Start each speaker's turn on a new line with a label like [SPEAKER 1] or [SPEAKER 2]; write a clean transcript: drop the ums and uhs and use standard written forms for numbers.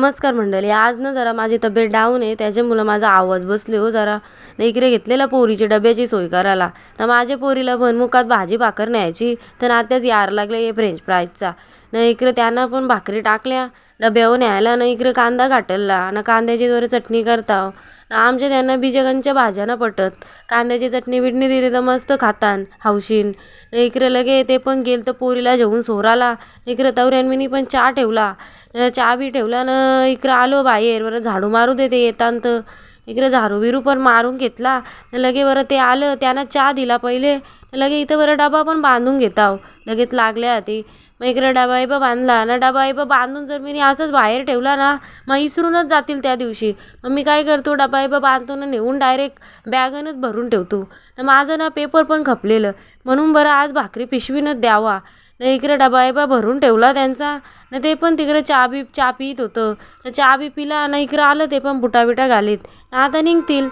[SPEAKER 1] नमस्कार मंडळी. आज ना जरा माझी तब्येत डाऊन आहे, त्याच्यामुळं माझा आवाज बसले हो जरा. न इकडे घेतलेला पोरीची डब्याची सोय करायला. तर माझ्या पोरीला बनमुखात भाजी भाकर न्यायची, तर आत्याच यार लागले हे फ्रेंच फ्राईजचा. न इकडे त्यांना पण भाकरी टाकल्या डब्यावर न्यायला. न इकडे कांदा घाटलला न कांद्याची जरा चटणी करता. आमच्या त्यांना बिजगांच्या भाज्या ना पटत. कांद्याची चटणी बिटणी दिली तर मस्त खातान हौशीन. इकडे लगे ते पण गेल तर पोरीला जेवून सोराला. इकडे तवऱ्यान पण चहा ठेवला. चहा बी ठेवला न इकडं आलो बाहेर. बरं झाडू मारू दे ते येतांत. इकडे झाडू बिरू पण मारून घेतला. लगे बरं ते आलं त्यानं चहा दिला पहिले. लगे इथं बरं डबा पण बांधून घेताव लगेच लागल्या ती. मग इकडे डबा इबा बांधला ना. डबा इबा बांधून जर मी असंच बाहेर ठेवला ना, मग इसरूनच जातील त्या दिवशी. मग मी काय करतो, डबा इबा बांधतो ना नेऊन डायरेक्ट बॅगनच भरून ठेवतो. माझं ना पेपर पण खपलेलं, म्हणून बरं आज भाकरी पिशवीनच द्यावा. न इकडे डबा इबा भरून ठेवला त्यांचा. न ते पण तिकडे चहा पित होतं. चहा बी पिला ना. इकडं आलं ते पण बुटा बिटा घालीत. आता निघतील.